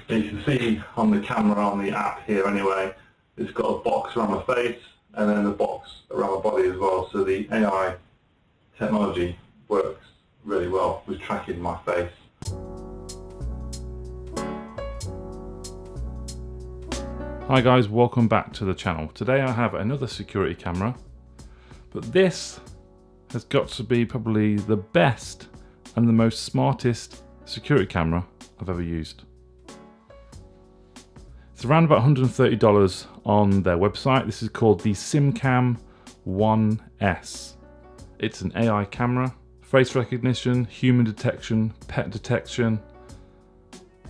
And you can see on the camera on the app here anyway, it's got a box around my face and then the box around my body as well. So the AI technology works really well with tracking my face. Hi guys, welcome back to the channel. Today I have another security camera, but this has got to be probably the best and the most smartest security camera I've ever used. It's around about $130 on their website. This is called the SimCam 1S. It's an AI camera, face recognition, human detection, pet detection,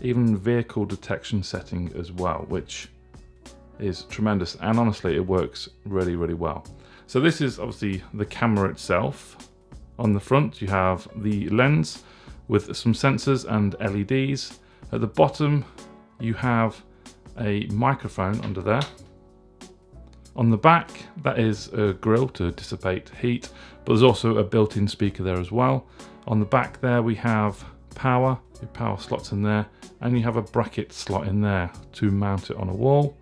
even vehicle detection setting as well, which is tremendous, and honestly it works really well. So this is obviously the camera itself. On the front you have the lens with some sensors and LEDs. At the bottom you have a microphone under there. On the back that is a grill to dissipate heat, but there's also a built-in speaker there as well. On the back there we have power, your power slots in there, and you have a bracket slot in there to mount it on a wall.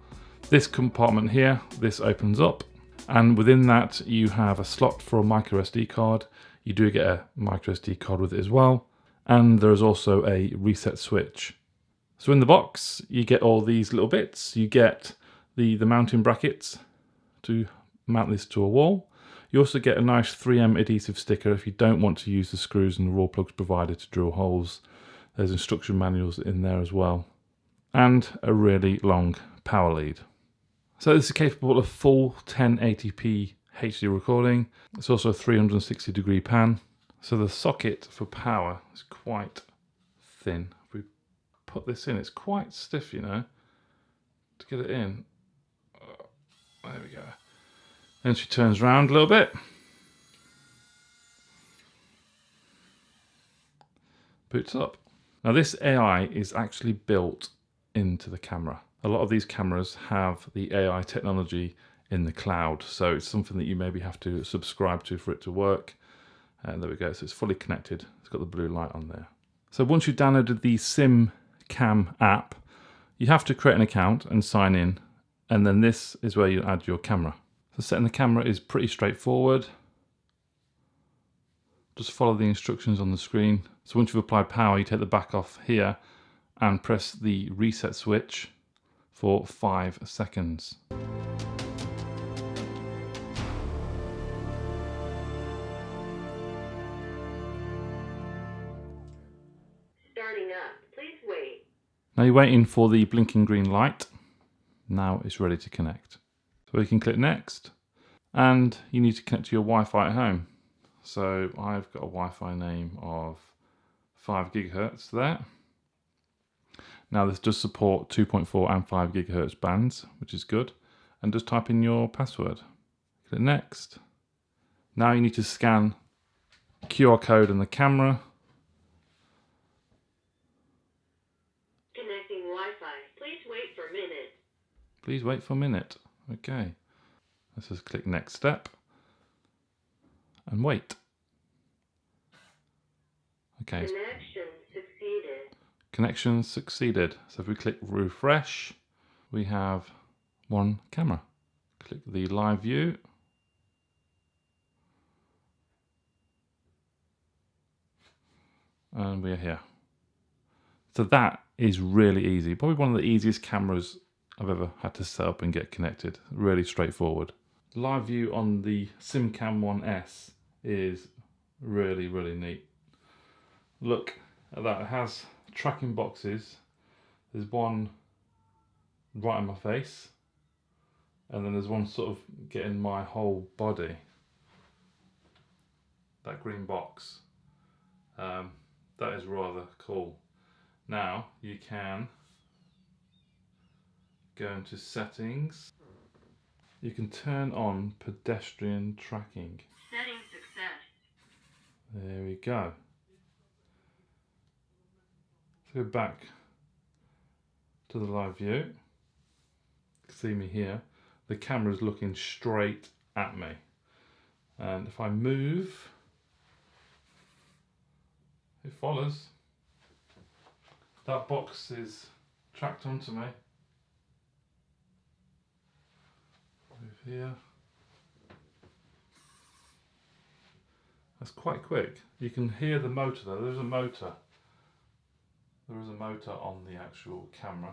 This compartment here, this opens up, and within that you have a slot for a micro SD card. You do get a micro SD card with it as well, and there is also a reset switch. So in the box you get all these little bits. You get the mounting brackets to mount this to a wall. You also get a nice 3M adhesive sticker if you don't want to use the screws and the raw plugs provided to drill holes. There's instruction manuals in there as well, and a really long power lead. So this is capable of full 1080p HD recording. It's also a 360 degree pan. So the socket for power is quite thin. If we put this in, it's quite stiff, you know, to get it in. There we go. Then she turns around a little bit. Boots up. Now this AI is actually built into the camera. A lot of these cameras have the AI technology in the cloud, so it's something that you maybe have to subscribe to for it to work. And there we go, so it's fully connected. It's got the blue light on there. So once you've downloaded the SimCam app, you have to create an account and sign in, and then this is where you add your camera. So setting the camera is pretty straightforward. Just follow the instructions on the screen. So once you've applied power, you take the back off here and press the reset switch for 5 seconds. Starting up. Please wait. Now you're waiting for the blinking green light. Now it's ready to connect. So you can click next, and you need to connect to your Wi-Fi at home. So I've got a Wi-Fi name of 5 gigahertz there. Now this does support 2.4 and 5 gigahertz bands, which is good. And just type in your password. Click next. Now you need to scan QR code on the camera. Connecting Wi-Fi. Please wait for a minute. Please wait for a minute. Okay. Let's just click next step. And wait. Okay. Connection succeeded. So if we click refresh, we have one camera. Click the live view. And we are here. So that is really easy. Probably one of the easiest cameras I've ever had to set up and get connected. Really straightforward. Live view on the SimCam 1S is really neat. Look at that. It has tracking boxes. There's one right on my face, and then there's one sort of getting my whole body. That green box. That is rather cool. Now you can go into settings. You can turn on pedestrian tracking. Setting success. There we go. Let's go back to the live view. You can see me here. The camera's looking straight at me. And if I move, it follows. That box is tracked onto me. Move here. That's quite quick. You can hear the motor though. There's a motor. There is a motor on the actual camera.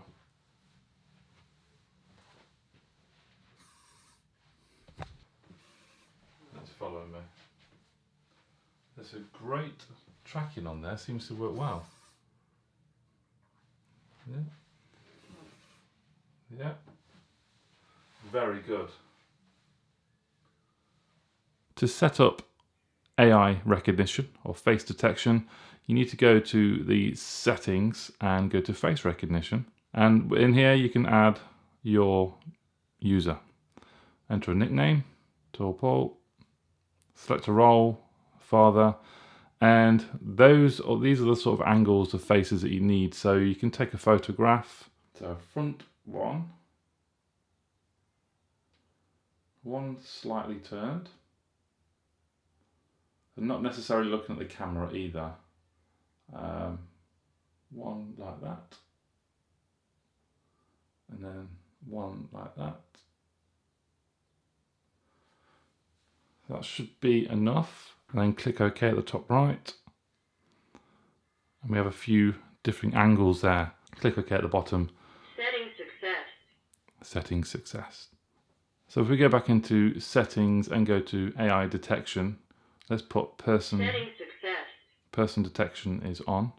It's following me. There's a great tracking on there. Seems to work well. Yeah. Yeah. Very good. To set up AI recognition or face detection, you need to go to the settings and go to face recognition. And in here you can add your user. Enter a nickname, Tall Paul, select a role, father, and these are the sort of angles of faces that you need. So you can take a photograph. So front one slightly turned, and not necessarily looking at the camera either. One like that, and then one like that. That should be enough. And then click OK at the top right. And we have a few different angles there. Click OK at the bottom. Setting success. Setting success. So if we go back into settings and go to AI detection, let's put person detection is on.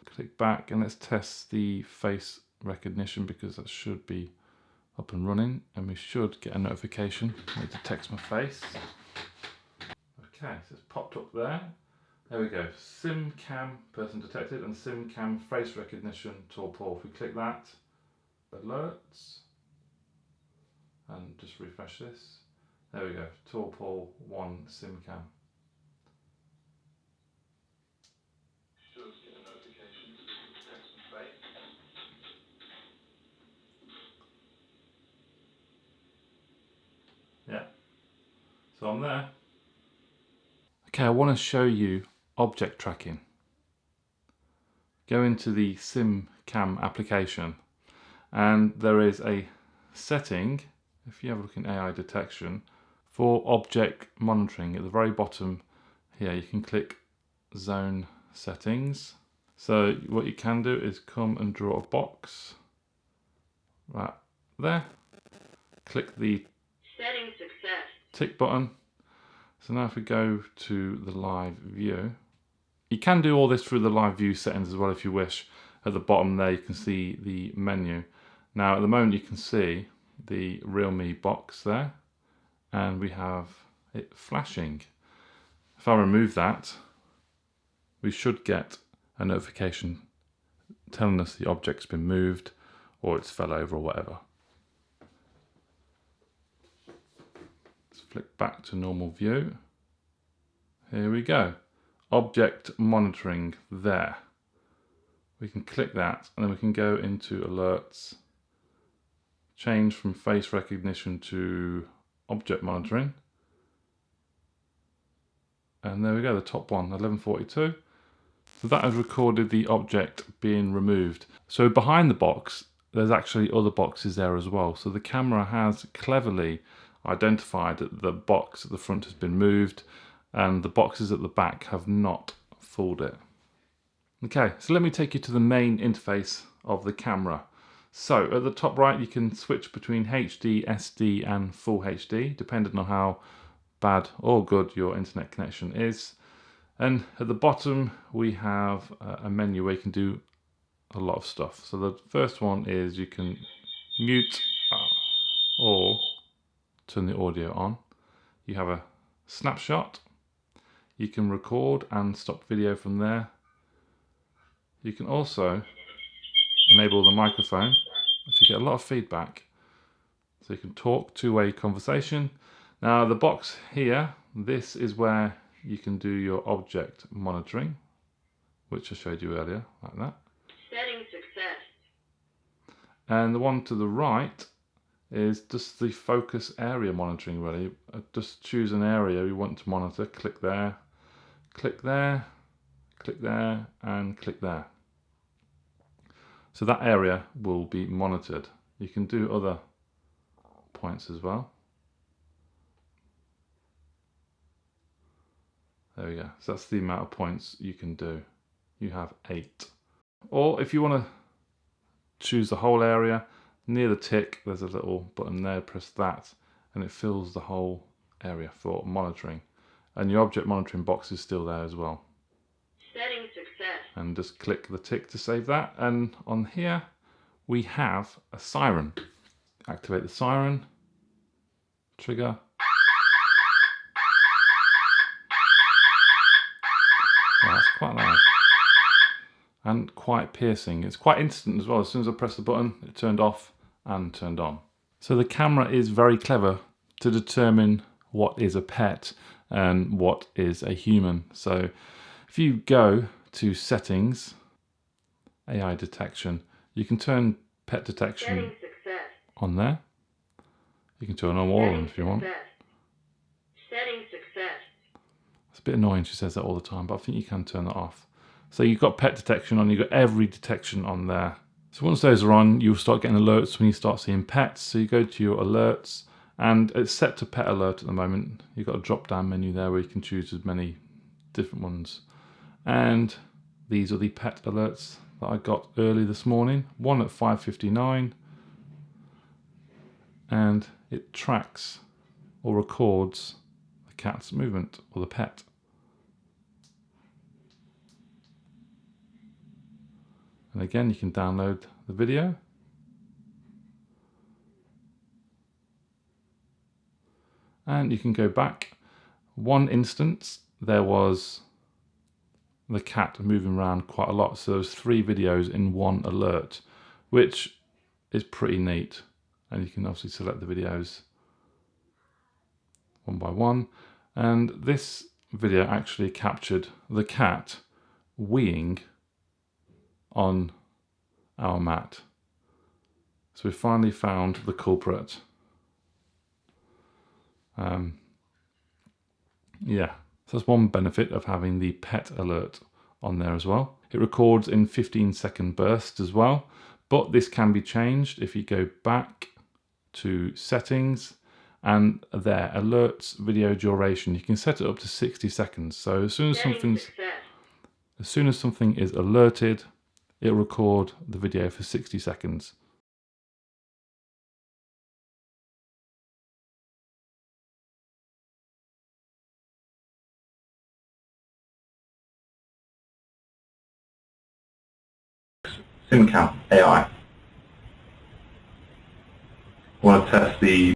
Click back and let's test the face recognition because that should be up and running, and we should get a notification. It detects my face. Okay, so it's popped up there. There we go. SimCam person detected and SimCam face recognition Tall Paul. If we click that, alerts, and just refresh this. There we go. Tall Paul 1 SimCam. Should get a notification to detect some face. Yeah. So I'm there. Okay, I want to show you object tracking. Go into the SimCam application and there is a setting, if you have a look in AI detection, for object monitoring. At the very bottom here you can click zone settings. So what you can do is come and draw a box right there. Click the Setting success. tick button. So now if we go to the live view, you can do all this through the live view settings as well if you wish. At the bottom there you can see the menu. Now at the moment you can see the Real Me box there and we have it flashing. If I remove that, we should get a notification telling us the object's been moved or it's fell over or whatever. Flick back to normal view. Here we go. Object monitoring there. We can click that and then we can go into alerts, change from face recognition to object monitoring. And there we go, the top one, 1142. So that has recorded the object being removed. So behind the box, there's actually other boxes there as well. So the camera has cleverly identified that the box at the front has been moved and the boxes at the back have not fooled it. Okay, so let me take you to the main interface of the camera. So at the top right you can switch between HD, SD and Full HD depending on how bad or good your internet connection is. And at the bottom we have a menu where you can do a lot of stuff. So the first one is you can mute or turn the audio on. You have a snapshot. You can record and stop video from there. You can also enable the microphone, which you get a lot of feedback. So you can talk, two-way conversation. Now the box here, this is where you can do your object monitoring, which I showed you earlier, like that. Setting success. And the one to the right is just the focus area monitoring really. Just choose an area you want to monitor, click there, click there, click there, and click there. So that area will be monitored. You can do other points as well. There we go. So that's the amount of points you can do. You have 8. Or if you want to choose the whole area, near the tick there's a little button there, press that and it fills the whole area for monitoring. And your object monitoring box is still there as well. Setting success. And just click the tick to save that. And on here we have a siren. Activate the siren, trigger. Well, that's quite loud and quite piercing. It's quite instant as well. As soon as I press the button, it turned off and turned on. So the camera is very clever to determine what is a pet and what is a human. So if you go to settings, AI detection, you can turn pet detection on there. You can turn on all of them if you want. Setting success. It's a bit annoying she says that all the time, but I think you can turn that off. So you've got pet detection on, you've got every detection on there. So once those are on, you'll start getting alerts when you start seeing pets. So you go to your alerts and it's set to pet alert at the moment. You've got a drop down menu there where you can choose as many different ones. And these are the pet alerts that I got early this morning. One at 5:59, and it tracks or records the cat's movement or the pet. And again, you can download the video. And you can go back. One instance, there was the cat moving around quite a lot. So there's 3 videos in one alert, which is pretty neat. And you can obviously select the videos one by one. And this video actually captured the cat weeing on our mat. So we finally found the culprit. Yeah, so that's one benefit of having the pet alert on there as well. It records in 15-second bursts as well, but this can be changed if you go back to settings and there, alerts video duration. You can set it up to 60 seconds. So as soon as something is alerted, it'll record the video for 60 seconds. SimCam AI. Want to test the...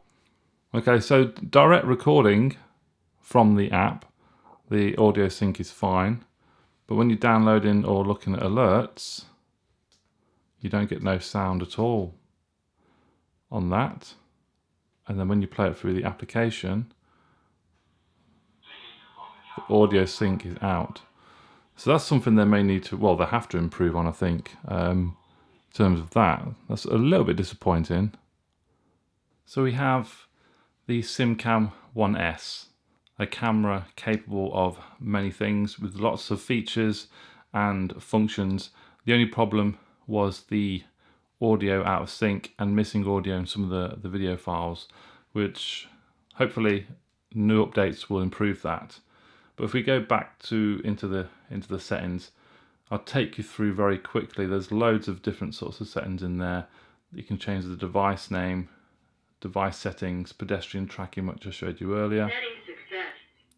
Okay, so direct recording from the app, the audio sync is fine, but when you're downloading or looking at alerts, you don't get no sound at all on that. And then when you play it through the application, the audio sync is out. So that's something they may need to, well, they have to improve on, I think, in terms of that. That's a little bit disappointing. So we have the SimCam 1S, a camera capable of many things with lots of features and functions. The only problem was the audio out of sync and missing audio in some of the video files, which hopefully new updates will improve that. But if we go back into the settings, I'll take you through very quickly. There's loads of different sorts of settings in there. You can change the device name, device settings, pedestrian tracking, which I showed you earlier.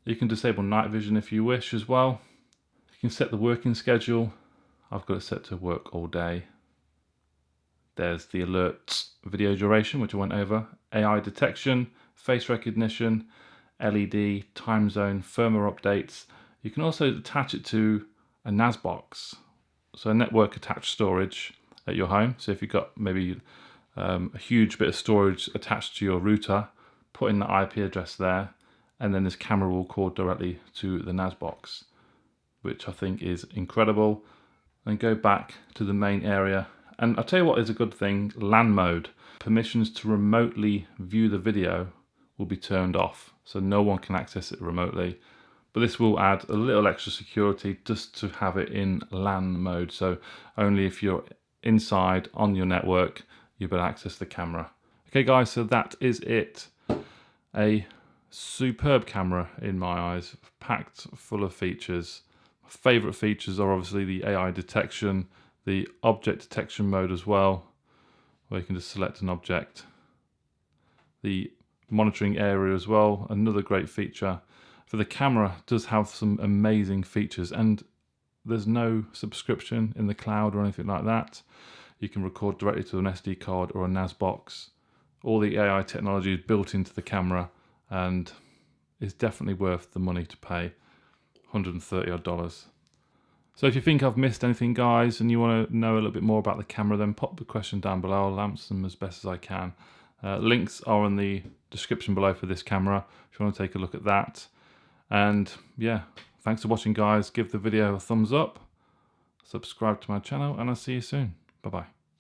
You can disable night vision if you wish as well. You can set the working schedule. I've got it set to work all day. There's the alerts video duration, which I went over, AI detection, face recognition, LED, time zone, firmware updates. You can also attach it to a NAS box, so a network attached storage at your home. So if you've got maybe a huge bit of storage attached to your router, put in the IP address there, and then this camera will record directly to the NAS box, which I think is incredible. And go back to the main area. And I'll tell you what is a good thing, LAN mode. Permissions to remotely view the video will be turned off, so no one can access it remotely. But this will add a little extra security just to have it in LAN mode. So only if you're inside on your network, you'll be able to access the camera. Okay guys, so that is it. A superb camera in my eyes, packed full of features. My favourite features are obviously the AI detection, the object detection mode as well, where you can just select an object. The monitoring area as well, another great feature. For the camera, it does have some amazing features, and there's no subscription in the cloud or anything like that. You can record directly to an SD card or a NAS box. All the AI technology is built into the camera and is definitely worth the money to pay, $130 odd. So if you think I've missed anything guys and you want to know a little bit more about the camera, then pop the question down below. I'll answer them as best as I can. Links are in the description below for this camera if you want to take a look at that. And yeah, thanks for watching guys. Give the video a thumbs up, subscribe to my channel, and I'll see you soon. Bye bye.